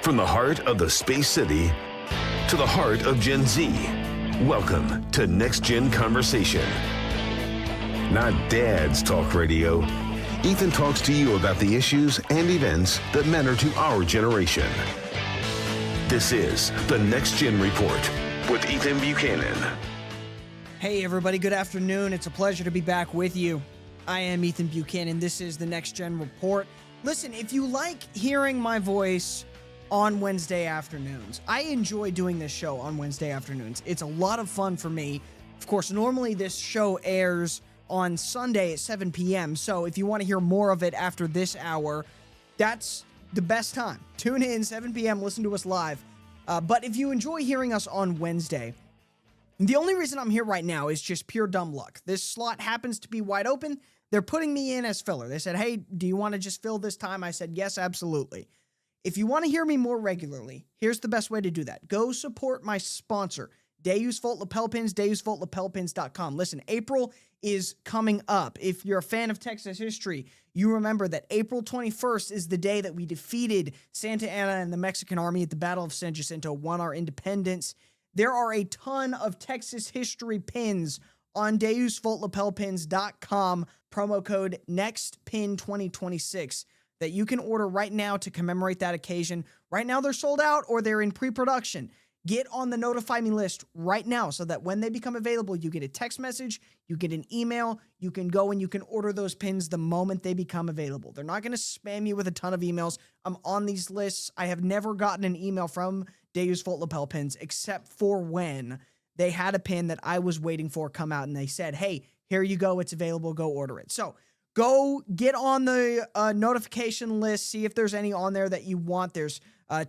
From the heart of the Space City to the heart of Gen Z, welcome to Next Gen Conversation. Not Dad's Talk Radio. Ethan talks to you about the issues and events that matter to our generation. This is the Next Gen Report with Ethan Buchanan. Hey everybody, good afternoon. It's a pleasure to be back with you. I am Ethan Buchanan. This is the Next Gen Report. Listen, if you like hearing my voice on Wednesday afternoons, I enjoy doing this show on Wednesday afternoons. It's a lot of fun for me. Of course, normally this show airs on Sunday at 7 p.m. So if you want to hear more of it after this hour, that's the best time. Tune in, 7 p.m., listen to us live. But if you enjoy hearing us on Wednesday, the only reason I'm here right now is just pure dumb luck. This slot happens to be wide open. They're putting me in as filler. They said, hey, do you want to just fill this time? I said, yes, absolutely. If you want to hear me more regularly, here's the best way to do that. Go support my sponsor, Deus Vult Lapel Pins, deusvoltlapelpins.com. Listen, April is coming up. If you're a fan of Texas history, you remember that April 21st is the day that we defeated Santa Anna and the Mexican army at the Battle of San Jacinto, won our independence. There are a ton of Texas history pins on deusvoltlapelpins.com, promo code NEXTPIN2026 that you can order right now to commemorate that occasion. Right now they're sold out or they're in pre-production. Get on the notify me list right now so that when they become available, you get a text message, you get an email, you can go and you can order those pins the moment they become available. They're not going to spam you with a ton of emails. I'm on these lists. I have never gotten an email from Deus Vult Lapel Pins except for when they had a pin that I was waiting for come out and they said, hey, here you go. It's available. Go order it. So go get on the notification list. See if there's any on there that you want. There's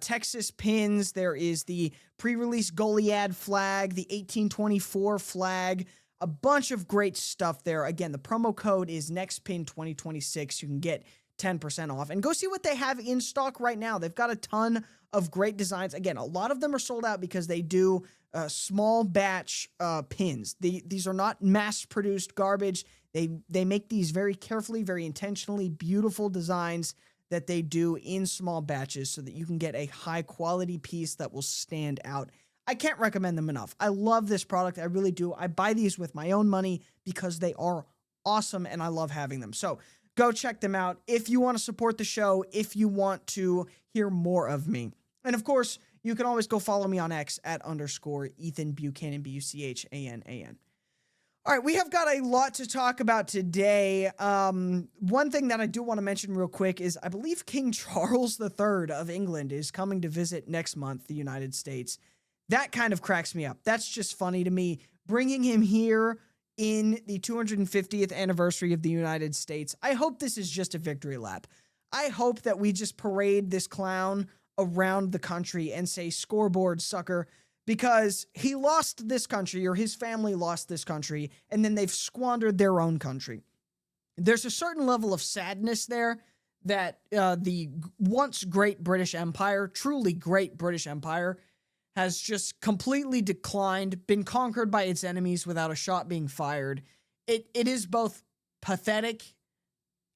Texas pins. There is the pre-release Goliad flag, the 1824 flag, a bunch of great stuff there. Again, the promo code is NEXTPIN2026. You can get 10% off and go see what they have in stock right now. They've got a ton of great designs. Again, a lot of them are sold out because they do small batch pins. These are not mass-produced garbage. They make these very carefully, very intentionally beautiful designs that they do in small batches so that you can get a high-quality piece that will stand out. I can't recommend them enough. I love this product. I really do. I buy these with my own money because they are awesome and I love having them. So go check them out if you want to support the show, if you want to hear more of me. And of course, you can always go follow me on X at _Ethan Buchanan, Buchanan. All right, we have got a lot to talk about today. One thing that I do want to mention real quick is I believe King Charles III of England is coming to visit next month, the United States. That kind of cracks me up. That's just funny to me. Bringing him here in the 250th anniversary of the United States. I hope this is just a victory lap. I hope that we just parade this clown around the country and say, scoreboard, sucker, because he lost this country, or his family lost this country, and then they've squandered their own country. There's a certain level of sadness there that the once great British Empire, truly great British Empire, has just completely declined, been conquered by its enemies without a shot being fired. It is both pathetic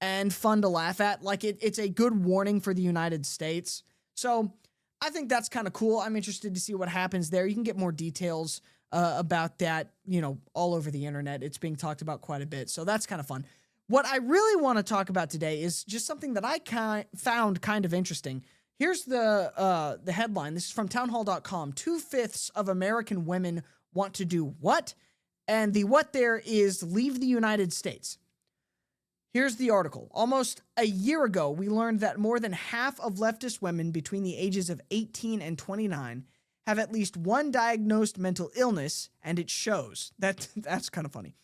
and fun to laugh at. Like, it's a good warning for the United States. So I think that's kind of cool. I'm interested to see what happens there. You can get more details about that, all over the internet. It's being talked about quite a bit. So that's kind of fun. What I really want to talk about today is just something that I found kind of interesting. Here's the headline. This is from townhall.com. 2/5 of American women want to do what? And the what there is leave the United States. Here's the article. Almost a year ago, we learned that more than half of leftist women between the ages of 18 and 29 have at least one diagnosed mental illness, and it shows. That's kind of funny.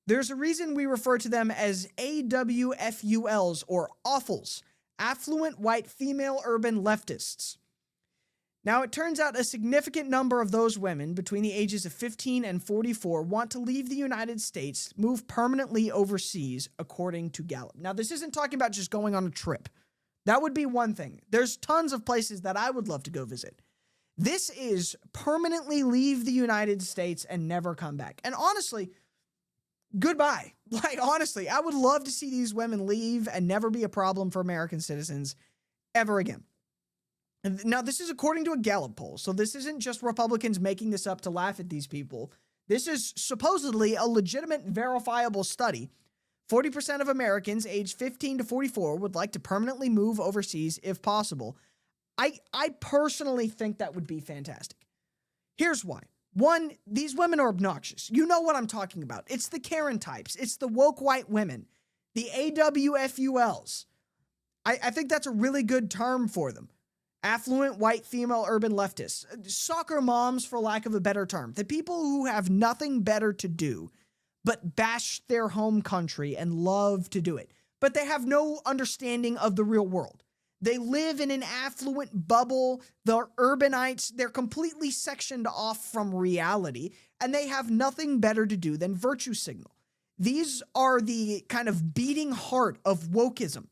There's a reason we refer to them as AWFULs, or awfuls, affluent white female urban leftists. Now, it turns out a significant number of those women between the ages of 15 and 44 want to leave the United States, move permanently overseas, according to Gallup. Now, this isn't talking about just going on a trip. That would be one thing. There's tons of places that I would love to go visit. This is permanently leave the United States and never come back. And honestly, goodbye. Like, honestly, I would love to see these women leave and never be a problem for American citizens ever again. Now, this is according to a Gallup poll, so this isn't just Republicans making this up to laugh at these people. This is supposedly a legitimate, verifiable study. 40% of Americans aged 15 to 44 would like to permanently move overseas if possible. I personally think that would be fantastic. Here's why. One, these women are obnoxious. You know what I'm talking about. It's the Karen types. It's the woke white women. The AWFULs. I think that's a really good term for them. Affluent, white, female, urban leftists. Soccer moms, for lack of a better term. The people who have nothing better to do but bash their home country and love to do it. But they have no understanding of the real world. They live in an affluent bubble. They're urbanites. They're completely sectioned off from reality, and they have nothing better to do than virtue signal. These are the kind of beating heart of wokeism.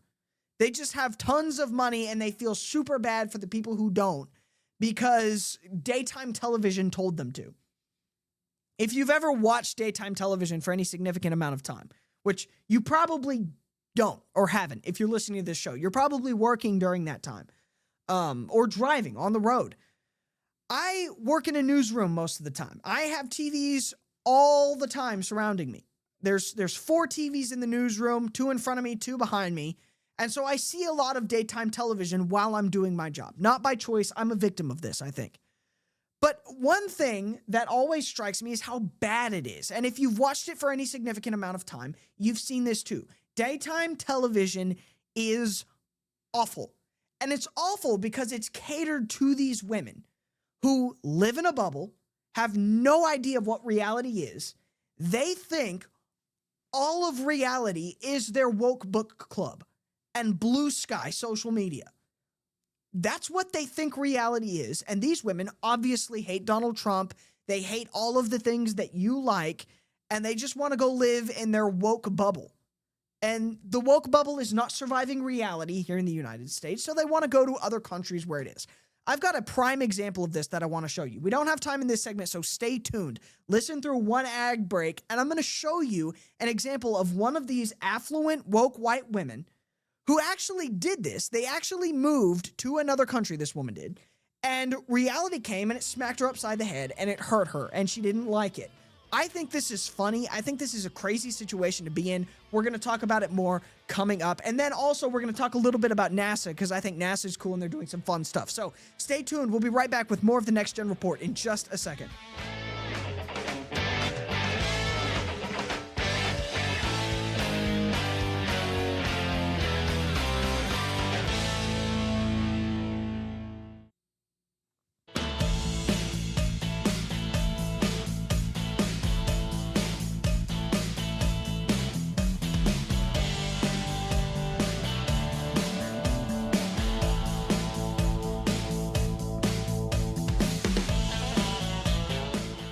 They just have tons of money, and they feel super bad for the people who don't because daytime television told them to. If you've ever watched daytime television for any significant amount of time, which you probably don't or haven't if you're listening to this show, you're probably working during that time or driving on the road. I work in a newsroom most of the time. I have TVs all the time surrounding me. There's 4 TVs in the newsroom, 2 in front of me, 2 behind me. And so I see a lot of daytime television while I'm doing my job. Not by choice. I'm a victim of this, I think. But one thing that always strikes me is how bad it is. And if you've watched it for any significant amount of time, you've seen this too. Daytime television is awful. And it's awful because it's catered to these women who live in a bubble, have no idea of what reality is. They think all of reality is their woke book club and blue sky social media. That's what they think reality is. And these women obviously hate Donald Trump. They hate all of the things that you like, and they just want to go live in their woke bubble. And the woke bubble is not surviving reality here in the United States, so they want to go to other countries where it is. I've got a prime example of this that I want to show you. We don't have time in this segment, so stay tuned. Listen through one ad break, and I'm going to show you an example of one of these affluent, woke white women who actually did this. They actually moved to another country, this woman did, and reality came and it smacked her upside the head and it hurt her and she didn't like it. I think this is funny. I think this is a crazy situation to be in. We're going to talk about it more coming up. And then also we're going to talk a little bit about NASA because I think NASA is cool and they're doing some fun stuff. So stay tuned. We'll be right back with more of the Next Gen Report in just a second.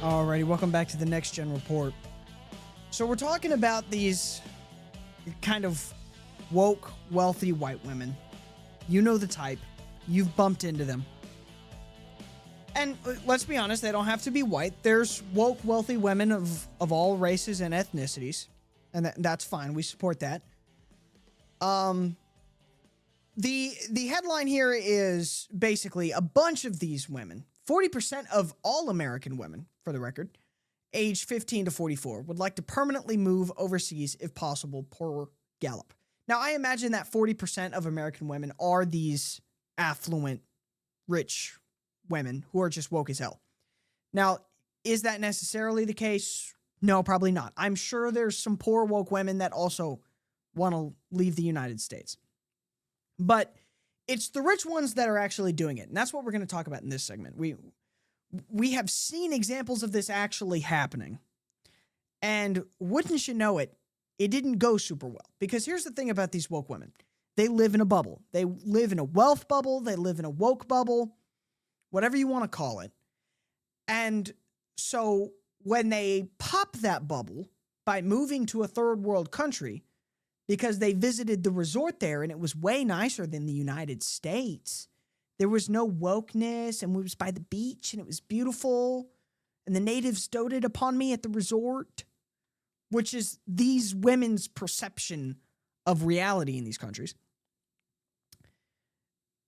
Alrighty, welcome back to the Next Gen Report. So we're talking about these kind of woke, wealthy white women. You know the type. You've bumped into them. And let's be honest, they don't have to be white. There's woke, wealthy women of all races and ethnicities. And that's fine. We support that. The headline here is basically a bunch of these women, 40% of all American women, for the record, age 15 to 44, would like to permanently move overseas if possible, per Gallup. Now, I imagine that 40% of American women are these affluent, rich women who are just woke as hell. Now, is that necessarily the case? No, probably not. I'm sure there's some poor woke women that also want to leave the United States. But it's the rich ones that are actually doing it. And that's what we're going to talk about in this segment. We have seen examples of this actually happening. And wouldn't you know it, it didn't go super well. Because here's the thing about these woke women. They live in a bubble. They live in a wealth bubble. They live in a woke bubble. Whatever you want to call it. And so when they pop that bubble by moving to a third world country, because they visited the resort there and it was way nicer than the United States. There was no wokeness and we was by the beach and it was beautiful. And the natives doted upon me at the resort, which is these women's perception of reality in these countries.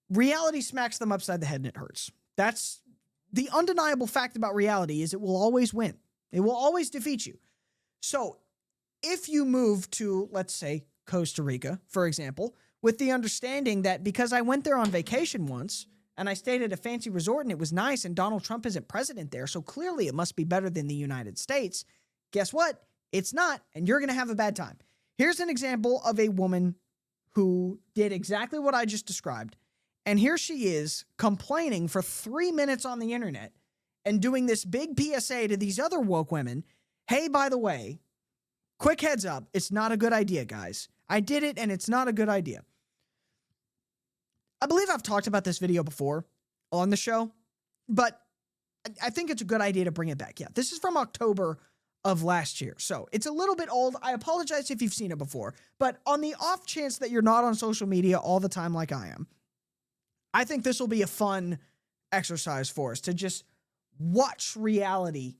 reality smacks them upside the head and it hurts. That's the undeniable fact about reality, is it will always win. It will always defeat you. So if you move to, let's say, Costa Rica, for example, with the understanding that because I went there on vacation once and I stayed at a fancy resort and it was nice and Donald Trump isn't president there, so clearly it must be better than the United States. Guess what? It's not, and you're going to have a bad time. Here's an example of a woman who did exactly what I just described. And here she is complaining for 3 minutes on the internet and doing this big PSA to these other woke women. Hey, by the way, quick heads up, it's not a good idea, guys. I did it and it's not a good idea. I believe I've talked about this video before on the show, but I think it's a good idea to bring it back. Yeah, this is from October of last year, so it's a little bit old. I apologize if you've seen it before, but on the off chance that you're not on social media all the time like I am, I think this will be a fun exercise for us to just watch reality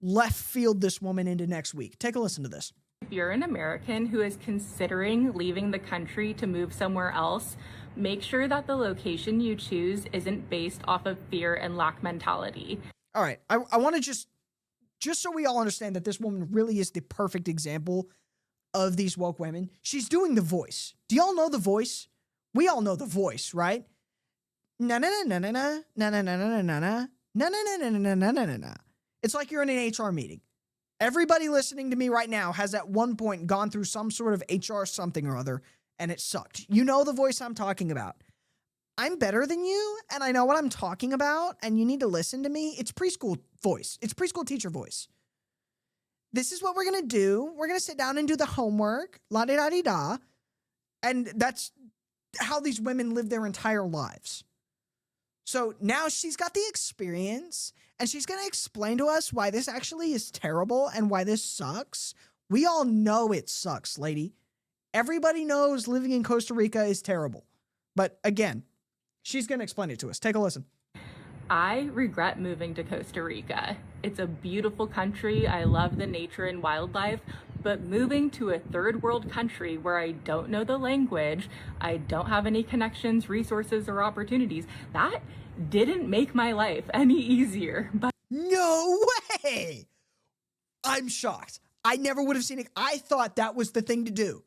left field this woman into next week. Take a listen to this. If you're an American who is considering leaving the country to move somewhere else, make sure that the location you choose isn't based off of fear and lack mentality. All right, I want to just so we all understand that this woman really is the perfect example of these woke women. She's doing The Voice. Do y'all know The Voice? We all know The Voice, right? Na na na na na na na na na na na na na na na na na na. It's like you're in an HR meeting. Everybody listening to me right now has at one point gone through some sort of HR something or other, and it sucked. You know the voice I'm talking about. I'm better than you, and I know what I'm talking about, and you need to listen to me. It's preschool voice. It's preschool teacher voice. This is what we're going to do. We're going to sit down and do the homework, la-di-da-di-da, and that's how these women live their entire lives. So now she's got the experience, and she's going to explain to us why this actually is terrible and why this sucks. We all know it sucks, lady. Everybody knows living in Costa Rica is terrible. But again, she's going to explain it to us. Take a listen. I regret moving to Costa Rica. It's a beautiful country. I love the nature and wildlife, but moving to a third world country where I don't know the language, I don't have any connections, resources, or opportunities, that didn't make my life any easier. But no way! I'm shocked. I never would have seen it. I thought that was the thing to do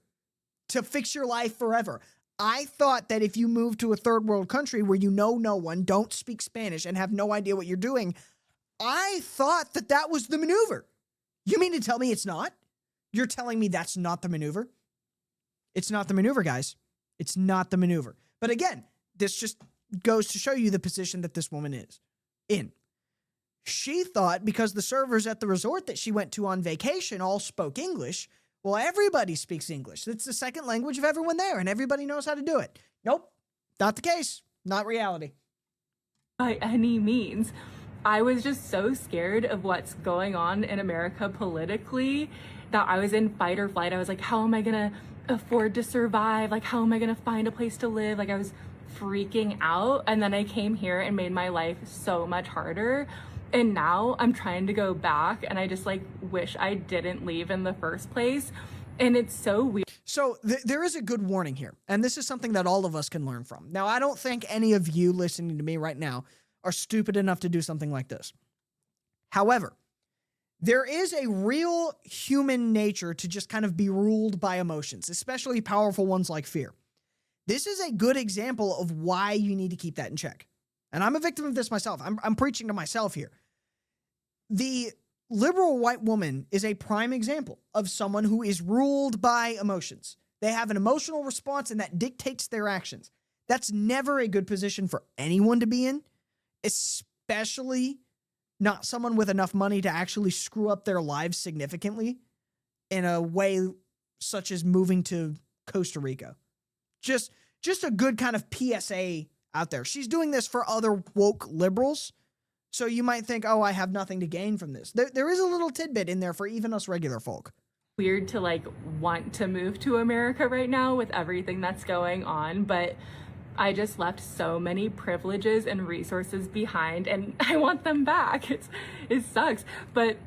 to fix your life forever. I thought that if you move to a third world country where you know no one, don't speak Spanish, and have no idea what you're doing, I thought that that was the maneuver. You mean to tell me it's not? You're telling me that's not the maneuver? It's not the maneuver, guys. It's not the maneuver. But again, this just goes to show you the position that this woman is in. She thought because the servers at the resort that she went to on vacation all spoke English, well, everybody speaks English. It's the second language of everyone there, and everybody knows how to do it. Nope, not the case. Not reality. by any means. I was just so scared of what's going on in America politically that I was in fight or flight. I was like, how am I gonna afford to survive? Like, how am I gonna find a place to live? Like, I was freaking out. And then I came here and made my life so much harder. And now I'm trying to go back, and I just like wish I didn't leave in the first place. And it's so weird. So there is a good warning here, and this is something that all of us can learn from. Now, I don't think any of you listening to me right now are stupid enough to do something like this. However, there is a real human nature to just kind of be ruled by emotions, especially powerful ones like fear. This is a good example of why you need to keep that in check. And I'm a victim of this myself. I'm preaching to myself here. The liberal white woman is a prime example of someone who is ruled by emotions. They have an emotional response, and that dictates their actions. That's never a good position for anyone to be in, especially not someone with enough money to actually screw up their lives significantly in a way such as moving to Costa Rica. Just a good kind of PSA out there. She's doing this for other woke liberals. So you might think, oh, I have nothing to gain from this. There is a little tidbit in there for even us regular folk. Weird to like want to move to America right now with everything that's going on, but I just left so many privileges and resources behind, and I want them back. It sucks, but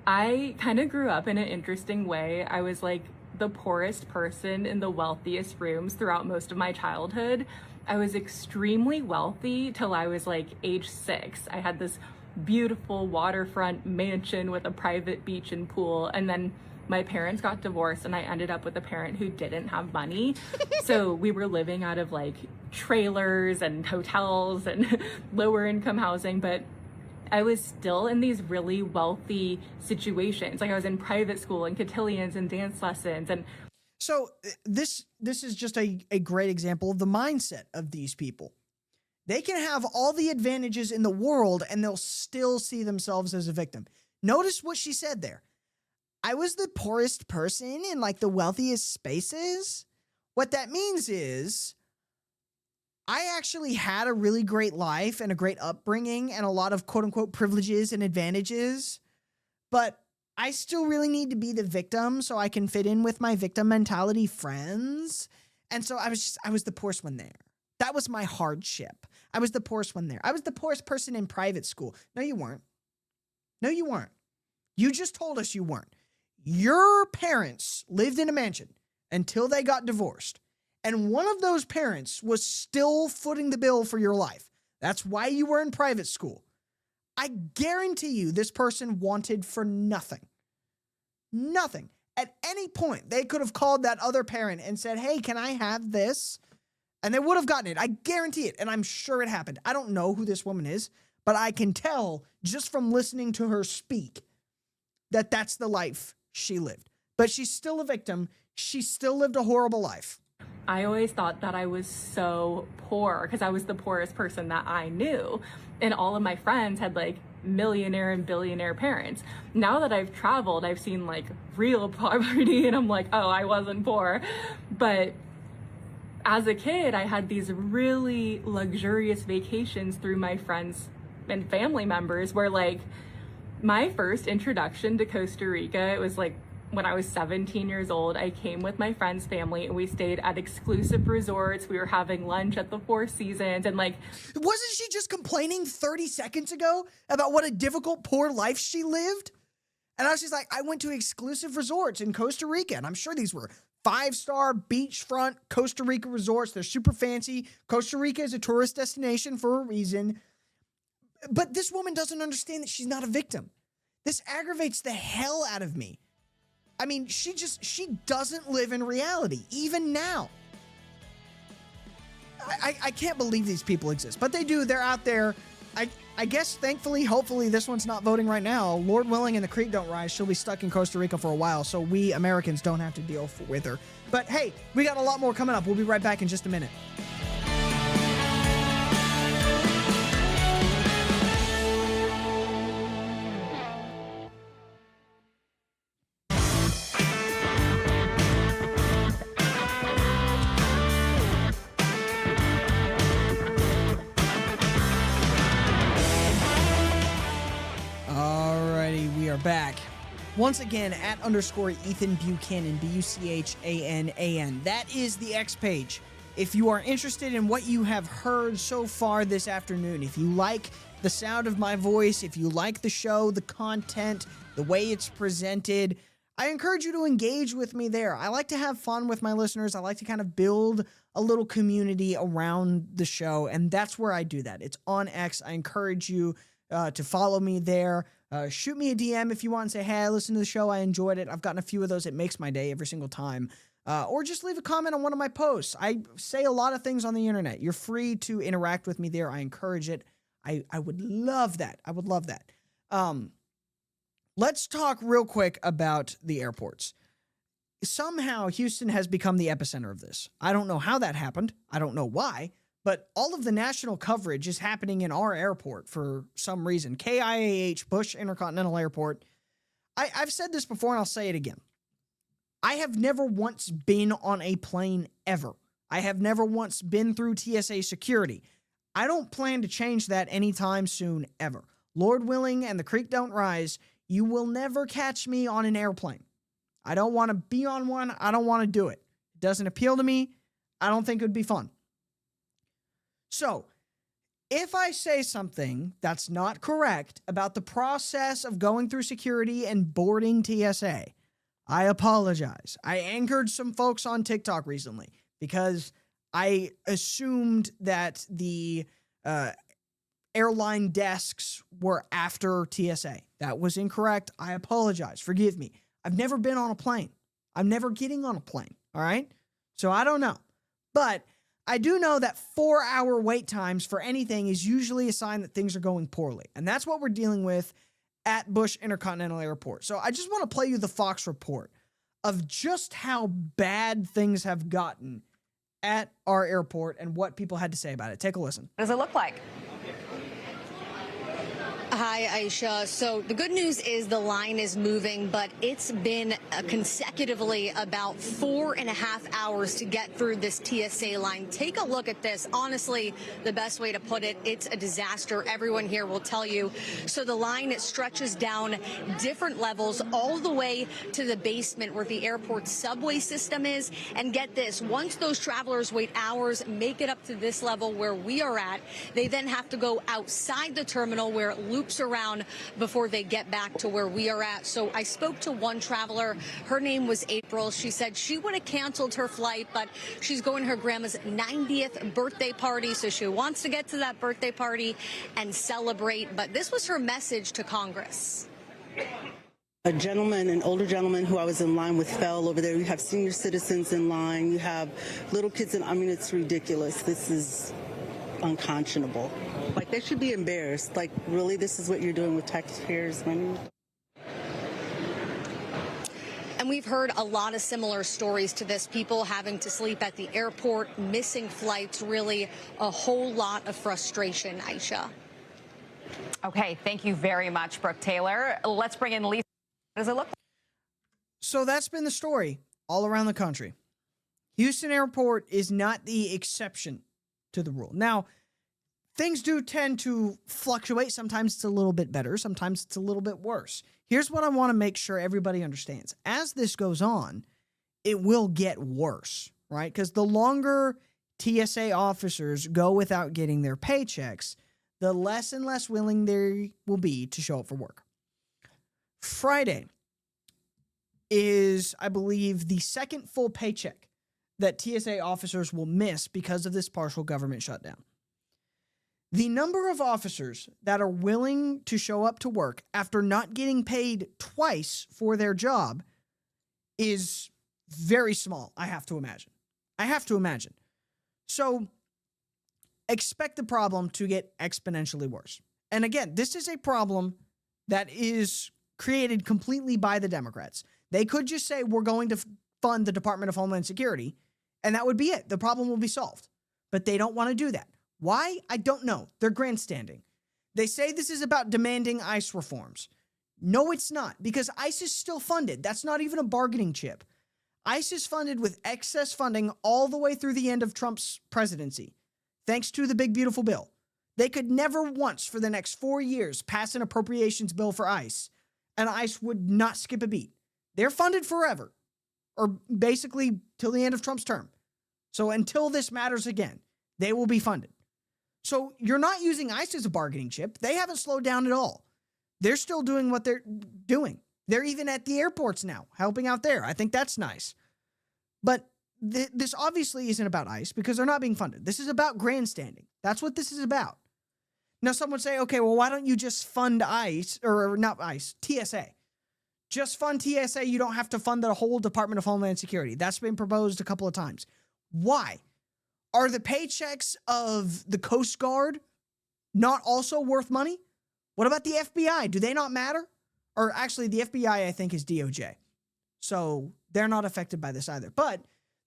I kind of grew up in an interesting way. I was like the poorest person in the wealthiest rooms throughout most of my childhood. I was extremely wealthy till I was like age 6. I had this beautiful waterfront mansion with a private beach and pool. And then my parents got divorced and I ended up with a parent who didn't have money. So we were living out of like trailers and hotels and lower income housing, but I was still in these really wealthy situations. Like I was in private school and cotillions and dance lessons. And so this is just a great example of the mindset of these people. They can have all the advantages in the world and they'll still see themselves as a victim. Notice what she said there. I was the poorest person in like the wealthiest spaces. What that means is I actually had a really great life and a great upbringing and a lot of quote unquote privileges and advantages, but I still really need to be the victim so I can fit in with my victim mentality friends. And so I was the poorest one there. That was my hardship. I was the poorest one there. I was the poorest person in private school. No, you weren't. No, you weren't. You just told us you weren't. Your parents lived in a mansion until they got divorced. And one of those parents was still footing the bill for your life. That's why you were in private school. I guarantee you this person wanted for nothing. Nothing. At any point, they could have called that other parent and said, hey, can I have this? And they would have gotten it. I guarantee it. And I'm sure it happened. I don't know who this woman is, but I can tell just from listening to her speak that that's the life she lived. But she's still a victim. She still lived a horrible life. I always thought that I was so poor because I was the poorest person that I knew. And all of my friends had like millionaire and billionaire parents. Now that I've traveled, I've seen like real poverty and I'm like, oh, I wasn't poor. But as a kid, I had these really luxurious vacations through my friends and family members where like my first introduction to Costa Rica, it was like when I was 17 years old, I came with my friend's family and we stayed at exclusive resorts. We were having lunch at the Four Seasons and like... Wasn't she just complaining 30 seconds ago about what a difficult, poor life she lived? And I was just like, I went to exclusive resorts in Costa Rica and I'm sure these were 5-star beachfront Costa Rica resorts. They're super fancy. Costa Rica is a tourist destination for a reason. But this woman doesn't understand that she's not a victim. This aggravates the hell out of me. I mean, she doesn't live in reality, even now. I can't believe these people exist, but they do. They're out there. I guess, thankfully, hopefully, this one's not voting right now. Lord willing and the creek don't rise. She'll be stuck in Costa Rica for a while, so we Americans don't have to deal with her. But hey, we got a lot more coming up. We'll be right back in just a minute. Back once again at _Ethan Buchanan, Buchanan. That is the X page. If you are interested in what you have heard so far this afternoon, if you like the sound of my voice, if you like the show, the content, the way it's presented, I encourage you to engage with me there. I like to have fun with my listeners. I like to kind of build a little community around the show, and that's where I do that. It's on X. I encourage you to follow me there. Shoot me a DM if you want and say, hey, I listened to the show. I enjoyed it. I've gotten a few of those. It makes my day every single time. Or just leave a comment on one of my posts. I say a lot of things on the internet. You're free to interact with me there. I encourage it. I would love that. I would love that. Let's talk real quick about the airports. Somehow Houston has become the epicenter of this. I don't know how that happened. I don't know why. But all of the national coverage is happening in our airport for some reason. KIAH, Bush Intercontinental Airport. I've said this before and I'll say it again. I have never once been on a plane ever. I have never once been through TSA security. I don't plan to change that anytime soon, ever. Lord willing and the creek don't rise, you will never catch me on an airplane. I don't want to be on one. I don't want to do it. It doesn't appeal to me. I don't think it would be fun. So, if I say something that's not correct about the process of going through security and boarding TSA, I apologize. I angered some folks on TikTok recently because I assumed that the airline desks were after TSA. That was incorrect. I apologize. Forgive me. I've never been on a plane. I'm never getting on a plane. All right. So I don't know. But I do know that 4-hour wait times for anything is usually a sign that things are going poorly. And that's what we're dealing with at Bush Intercontinental Airport. So I just want to play you the Fox report of just how bad things have gotten at our airport and what people had to say about it. Take a listen. What does it look like? Hi, Aisha. So the good news is the line is moving, but it's been consecutively about 4.5 hours to get through this TSA line. Take a look at this. Honestly, the best way to put it, it's a disaster. Everyone here will tell you. So the line, it stretches down different levels all the way to the basement where the airport subway system is. And get this, once those travelers wait hours, make it up to this level where we are at, they then have to go outside the terminal where it loops around before they get back to where we are at. So I spoke to one traveler. Her name was April. She said she would have canceled her flight, but she's going to her grandma's 90th birthday party. So she wants to get to that birthday party and celebrate. But this was her message to Congress. A gentleman, an older gentleman who I was in line with fell over there. You have senior citizens in line. You have little kids. I mean, it's ridiculous. This is unconscionable. Like, they should be embarrassed. Like, really, this is what you're doing with taxpayers' money? And we've heard a lot of similar stories to this. People having to sleep at the airport, missing flights, really a whole lot of frustration, Aisha. Okay, thank you very much, Brooke Taylor. Let's bring in Lisa. What does it look like? So that's been the story all around the country. Houston Airport is not the exception to the rule. Now, things do tend to fluctuate. Sometimes it's a little bit better. Sometimes it's a little bit worse. Here's what I want to make sure everybody understands. As this goes on, it will get worse, right? Because the longer TSA officers go without getting their paychecks, the less and less willing they will be to show up for work. Friday is, I believe, the second full paycheck that TSA officers will miss because of this partial government shutdown. The number of officers that are willing to show up to work after not getting paid twice for their job is very small, I have to imagine. So expect the problem to get exponentially worse. And again, this is a problem that is created completely by the Democrats. They could just say, we're going to fund the Department of Homeland Security, and that would be it. The problem will be solved. But they don't want to do that. Why? I don't know. They're grandstanding. They say this is about demanding ICE reforms. No, it's not, because ICE is still funded. That's not even a bargaining chip. ICE is funded with excess funding all the way through the end of Trump's presidency, thanks to the big, beautiful bill. They could never once for the next 4 years pass an appropriations bill for ICE, and ICE would not skip a beat. They're funded forever, or basically till the end of Trump's term. So until this matters again, they will be funded. So you're not using ICE as a bargaining chip. They haven't slowed down at all. They're still doing what they're doing. They're even at the airports now, helping out there. I think that's nice. But this obviously isn't about ICE because they're not being funded. This is about grandstanding. That's what this is about. Now, some would say, okay, well, why don't you just fund ICE, or not ICE, TSA? Just fund TSA. You don't have to fund the whole Department of Homeland Security. That's been proposed a couple of times. Why? Are the paychecks of the Coast Guard not also worth money? What about the FBI? Do they not matter? Or actually, the FBI, I think, is DOJ. So they're not affected by this either. But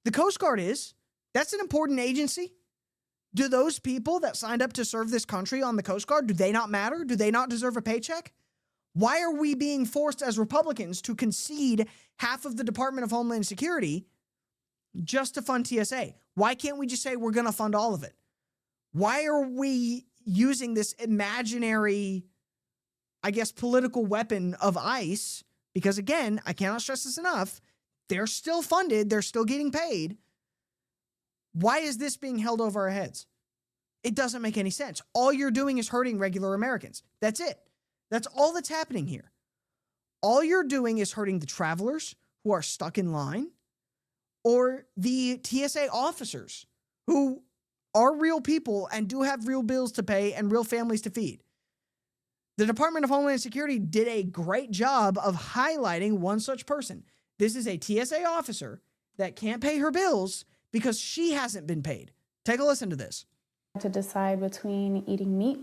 the Coast Guard is. That's an important agency. Do those people that signed up to serve this country on the Coast Guard, do they not matter? Do they not deserve a paycheck? Why are we being forced as Republicans to concede half of the Department of Homeland Security just to fund TSA? Why can't we just say we're going to fund all of it? Why are we using this imaginary, I guess, political weapon of ICE? Because again, I cannot stress this enough. They're still funded. They're still getting paid. Why is this being held over our heads? It doesn't make any sense. All you're doing is hurting regular Americans. That's it. That's all that's happening here. All you're doing is hurting the travelers who are stuck in line, or the TSA officers who are real people and do have real bills to pay and real families to feed. The Department of Homeland Security did a great job of highlighting one such person. This is a TSA officer that can't pay her bills because she hasn't been paid. Take a listen to this. To decide between eating meat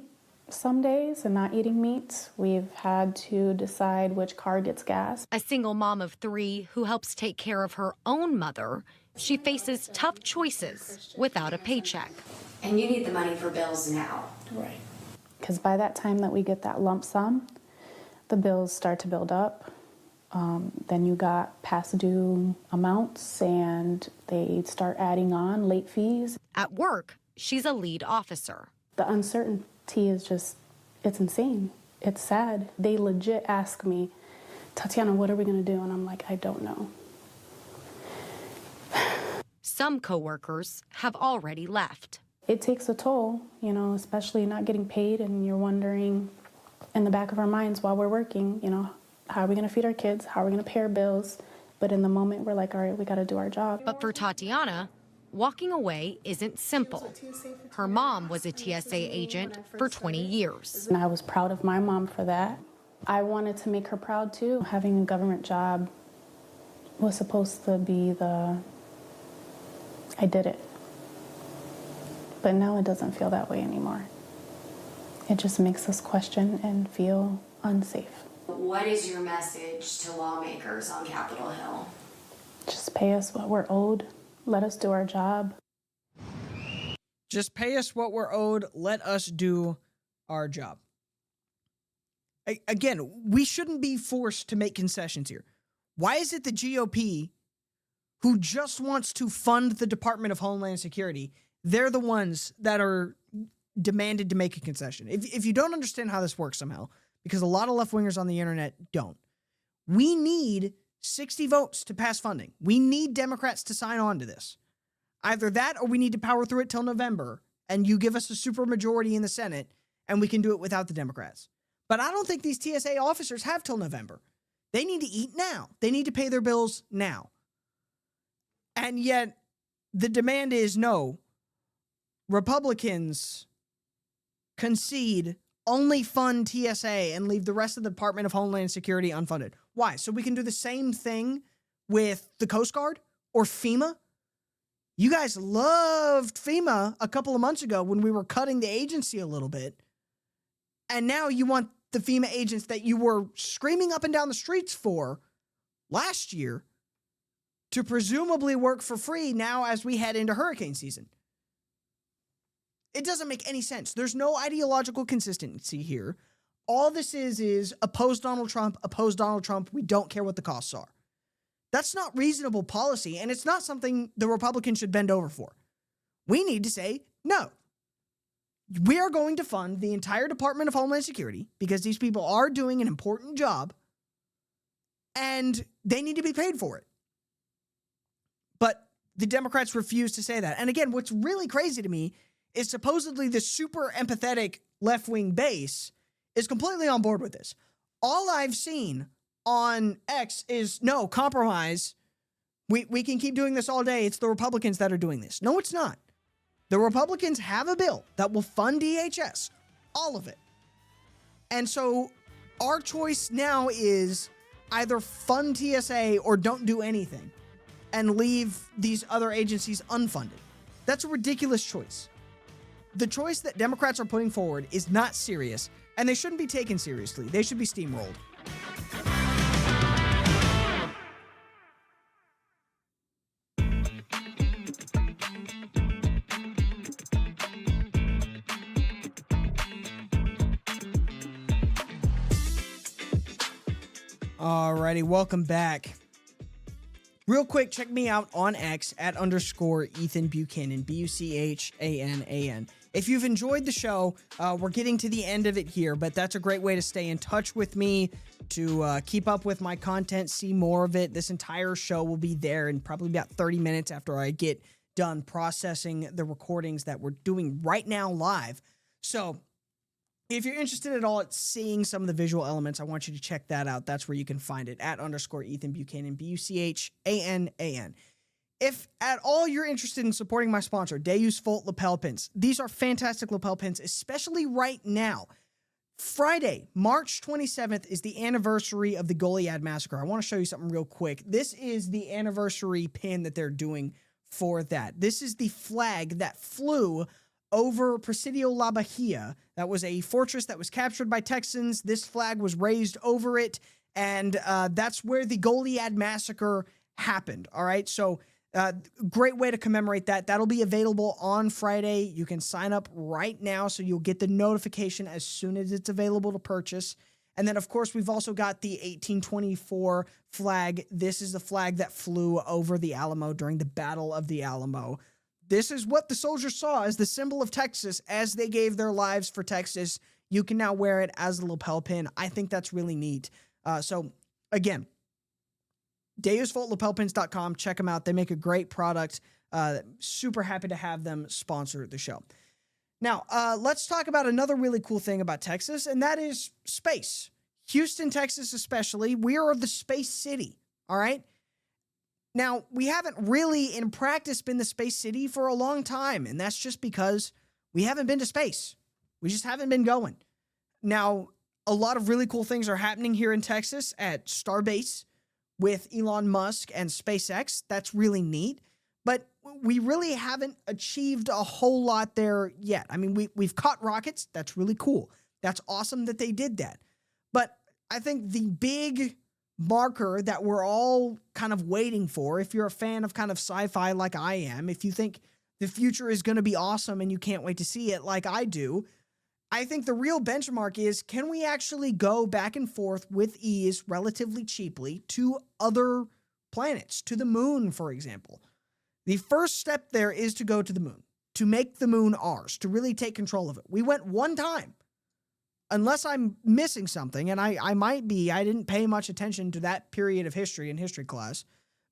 some days and not eating meat, we've had to decide which car gets gas. A single mom of 3 who helps take care of her own mother, she faces tough choices without a paycheck. And you need the money for bills now. Right. Because by that time that we get that lump sum, the bills start to build up. Then you got past due amounts and they start adding on late fees. At work, she's a lead officer. The uncertainty is just, it's insane. It's sad. They legit ask me, Tatiana, what are we going to do? And I'm like, I don't know. Some coworkers have already left. It takes a toll, you know, especially not getting paid, and you're wondering in the back of our minds while we're working, you know, how are we going to feed our kids? How are we going to pay our bills? But in the moment, we're like, all right, we got to do our job. But for Tatiana, walking away isn't simple. Her mom was a TSA agent for 20 years. And I was proud of my mom for that. I wanted to make her proud too. Having a government job was supposed to be I did it. But now it doesn't feel that way anymore. It just makes us question and feel unsafe. What is your message to lawmakers on Capitol Hill? Just pay us what we're owed. Let us do our job. Just pay us what we're owed. Let us do our job. Again, we shouldn't be forced to make concessions here. Why is it the GOP, who just wants to fund the Department of Homeland Security, they're the ones that are demanded to make a concession? If you don't understand how this works somehow, because a lot of left-wingers on the internet don't, we need 60 votes to pass funding. We need Democrats to sign on to this. Either that or we need to power through it till November and you give us a supermajority in the Senate and we can do it without the Democrats. But I don't think these TSA officers have till November. They need to eat now. They need to pay their bills now. And yet the demand is no. Republicans concede, only fund TSA and leave the rest of the Department of Homeland Security unfunded. Why? So we can do the same thing with the Coast Guard or FEMA? You guys loved FEMA a couple of months ago when we were cutting the agency a little bit. And now you want the FEMA agents that you were screaming up and down the streets for last year to presumably work for free now as we head into hurricane season. It doesn't make any sense. There's no ideological consistency here. All this is oppose Donald Trump, we don't care what the costs are. That's not reasonable policy, and it's not something the Republicans should bend over for. We need to say, no. We are going to fund the entire Department of Homeland Security because these people are doing an important job, and they need to be paid for it. But the Democrats refuse to say that. And again, what's really crazy to me is supposedly the super empathetic left-wing base is completely on board with this. All I've seen on X is, no, compromise. We can keep doing this all day. It's the Republicans that are doing this. No, it's not. The Republicans have a bill that will fund DHS, all of it. And so our choice now is either fund TSA or don't do anything and leave these other agencies unfunded. That's a ridiculous choice. The choice that Democrats are putting forward is not serious, and they shouldn't be taken seriously. They should be steamrolled. Alrighty, welcome back. Real quick, check me out on X at _Ethan Buchanan, Buchanan. If you've enjoyed the show, we're getting to the end of it here, but that's a great way to stay in touch with me, to keep up with my content, see more of it. This entire show will be there in probably about 30 minutes after I get done processing the recordings that we're doing right now live. So if you're interested at all at seeing some of the visual elements, I want you to check that out. That's where you can find it, at _Ethan Buchanan, Buchanan. If at all you're interested in supporting my sponsor, Deus Volt lapel pins, these are fantastic lapel pins, especially right now. Friday, March 27th is the anniversary of the Goliad massacre. I want to show you something real quick. This is the anniversary pin that they're doing for that. This is the flag that flew over Presidio La Bahia. That was a fortress that was captured by Texans. This flag was raised over it, and that's where the Goliad massacre happened. All right, so great way to commemorate that. That'll be available on Friday. You can sign up right now, so you'll get the notification as soon as it's available to purchase. And then, of course, we've also got the 1824 flag. This is the flag that flew over the Alamo during the Battle of the Alamo. This is what the soldiers saw as the symbol of Texas as they gave their lives for Texas. You can now wear it as a lapel pin. I think that's really neat. So, again, DeusVoltLapelPins.com. Check them out. They make a great product. Super happy to have them sponsor the show. Now, let's talk about another really cool thing about Texas, and that is space. Houston, Texas especially, we are the space city, all right? Now, we haven't really, in practice, been the space city for a long time, and that's just because we haven't been to space. We just haven't been going. Now, a lot of really cool things are happening here in Texas at Starbase with Elon Musk and SpaceX. That's really neat. But we really haven't achieved a whole lot there yet. I mean, we've caught rockets. That's really cool. That's awesome that they did that. But I think the big marker that we're all kind of waiting for, if you're a fan of kind of sci-fi like I am, if you think the future is going to be awesome and you can't wait to see it like I do, I think the real benchmark is, can we actually go back and forth with ease relatively cheaply to other planets, to the moon, for example? The first step there is to go to the moon, to make the moon ours, to really take control of it. We went one time, unless I'm missing something, and I might be. I didn't pay much attention to that period of history in history class,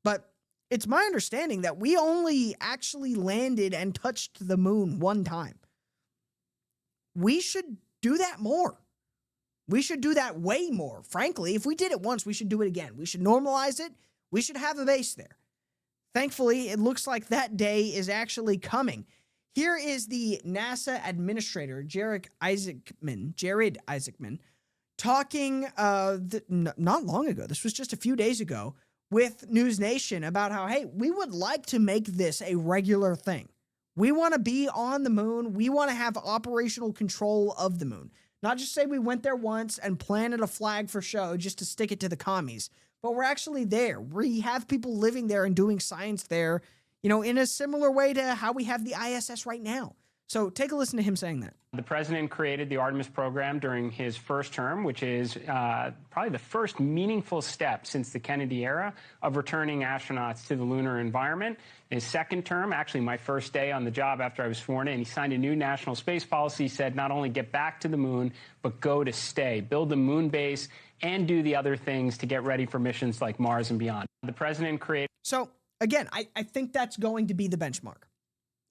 but it's my understanding that we only actually landed and touched the moon one time. We should do that more. We should do that way more. Frankly, if we did it once, we should do it again. We should normalize it. We should have a base there. Thankfully, it looks like that day is actually coming. Here is the NASA administrator, Jared Isaacman, talking not long ago. This was just a few days ago with News Nation about how, hey, we would like to make this a regular thing. We want to be on the moon. We want to have operational control of the moon. Not just say we went there once and planted a flag for show just to stick it to the commies, but we're actually there. We have people living there and doing science there, you know, in a similar way to how we have the ISS right now. So take a listen to him saying that. The president created the Artemis program during his first term, which is probably the first meaningful step since the Kennedy era of returning astronauts to the lunar environment. In his second term, actually my first day on the job after I was sworn in, he signed a new national space policy, said not only get back to the moon, but go to stay, build the moon base, and do the other things to get ready for missions like Mars and beyond. The president created... So, again, I think that's going to be the benchmark.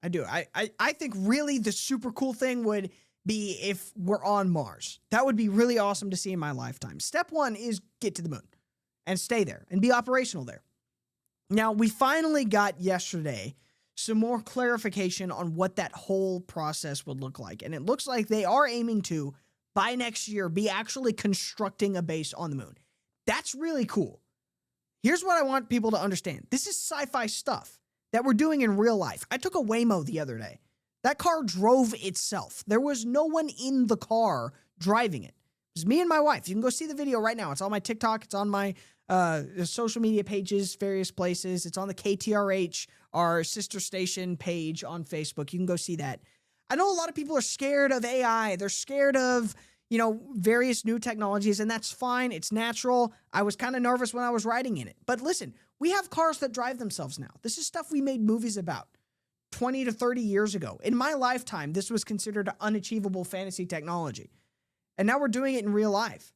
I do. I think really the super cool thing would be if we're on Mars. That would be really awesome to see in my lifetime. Step one is get to the moon and stay there and be operational there. Now, we finally got yesterday some more clarification on what that whole process would look like. And it looks like they are aiming to, by next year, be actually constructing a base on the moon. That's really cool. Here's what I want people to understand. This is sci-fi stuff that we're doing in real life. I took a Waymo the other day. That car drove itself. There was no one in the car driving it. It was me and my wife. You can go see the video right now. It's on my TikTok. It's on my social media pages, various places. It's on the KTRH, our sister station page on Facebook. You can go see that. I know a lot of people are scared of AI. They're scared of, you know, various new technologies, and that's fine. It's natural. I was kind of nervous when I was riding in it. But listen, we have cars that drive themselves now. This is stuff we made movies about 20 to 30 years ago. In my lifetime, this was considered unachievable fantasy technology. And now we're doing it in real life.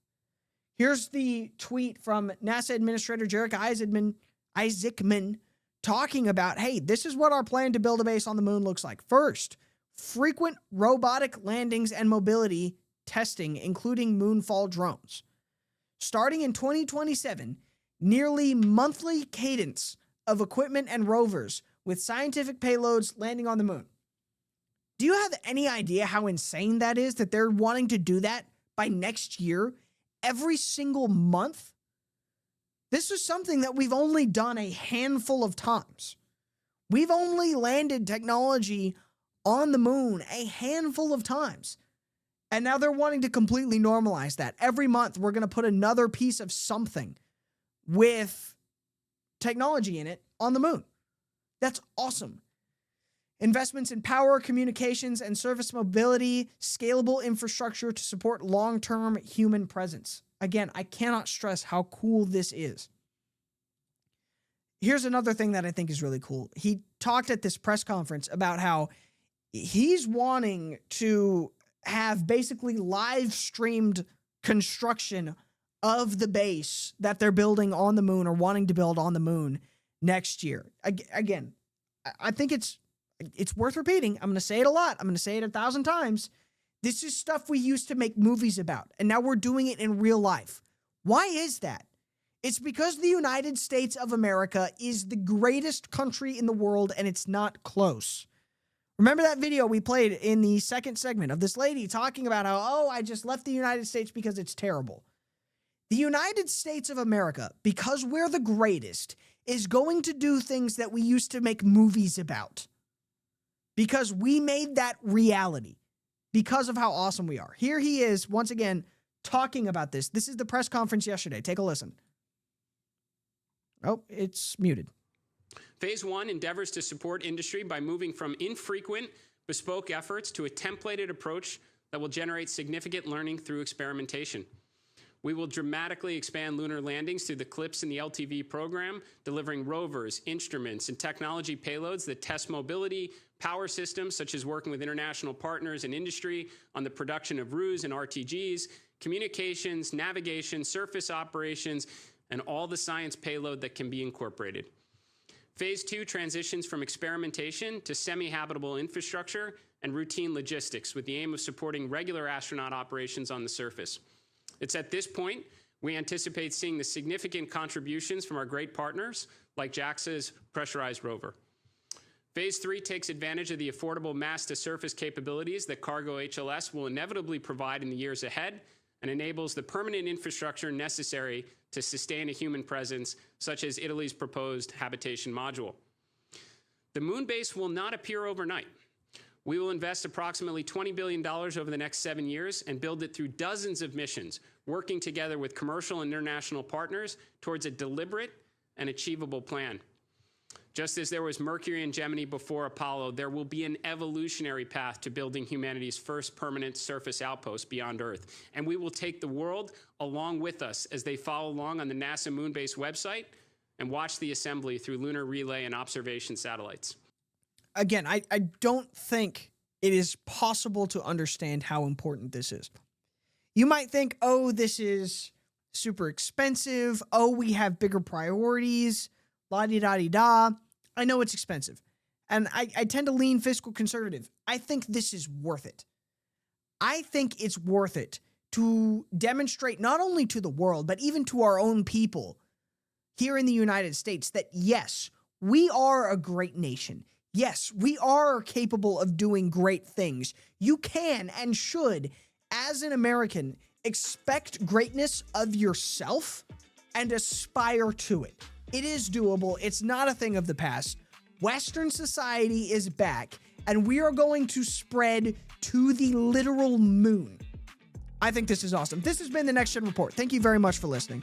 Here's the tweet from NASA Administrator Jared Isaacman talking about, hey, this is what our plan to build a base on the moon looks like. First, frequent robotic landings and mobility testing, including moonfall drones. Starting in 2027, nearly monthly cadence of equipment and rovers with scientific payloads landing on the moon. Do you have any idea how insane that is, that they're wanting to do that by next year, every single month? This is something that we've only done a handful of times. We've only landed technology on the moon a handful of times. And now they're wanting to completely normalize that. Every month, we're going to put another piece of something with technology in it on the moon. That's awesome. Investments in power, communications, and surface mobility, scalable infrastructure to support long-term human presence. Again, I cannot stress how cool this is. Here's another thing that I think is really cool. He talked at this press conference about how he's wanting to have basically live streamed construction of the base that they're building on the moon or wanting to build on the moon next year. Again, I think it's worth repeating. I'm going to say it a lot. I'm going to say it 1,000 times. This is stuff we used to make movies about, and now we're doing it in real life. Why is that? It's because the United States of America is the greatest country in the world, and it's not close. Remember that video we played in the second segment of this lady talking about how, I just left the United States because it's terrible. The United States of America, because we're the greatest, is going to do things that we used to make movies about. Because we made that reality. Because of how awesome we are. Here he is, once again, talking about this. This is the press conference yesterday. Take a listen. Oh, it's muted. Phase 1 endeavors to support industry by moving from infrequent, bespoke efforts to a templated approach that will generate significant learning through experimentation. We will dramatically expand lunar landings through the CLIPS and the LTV program, delivering rovers, instruments, and technology payloads that test mobility, power systems, such as working with international partners and industry on the production of RUs and RTGs, communications, navigation, surface operations, and all the science payload that can be incorporated. Phase 2 transitions from experimentation to semi-habitable infrastructure and routine logistics with the aim of supporting regular astronaut operations on the surface. It's at this point we anticipate seeing the significant contributions from our great partners like JAXA's pressurized rover. Phase 3 takes advantage of the affordable mass-to-surface capabilities that cargo HLS will inevitably provide in the years ahead and enables the permanent infrastructure necessary to sustain a human presence, such as Italy's proposed habitation module. The moon base will not appear overnight. We will invest approximately $20 billion over the next 7 years and build it through dozens of missions, working together with commercial and international partners towards a deliberate and achievable plan. Just as there was Mercury and Gemini before Apollo, there will be an evolutionary path to building humanity's first permanent surface outpost beyond Earth. And we will take the world along with us as they follow along on the NASA Moonbase website and watch the assembly through lunar relay and observation satellites. Again, I don't think it is possible to understand how important this is. You might think, this is super expensive. We have bigger priorities. La-di-da-di-da. I know it's expensive. And I tend to lean fiscal conservative. I think this is worth it. I think it's worth it to demonstrate not only to the world, but even to our own people here in the United States that, yes, we are a great nation. Yes, we are capable of doing great things. You can and should, as an American, expect greatness of yourself and aspire to it. It is doable. It's not a thing of the past. Western society is back, and we are going to spread to the literal moon. I think this is awesome. This has been the Next Gen Report. Thank you very much for listening.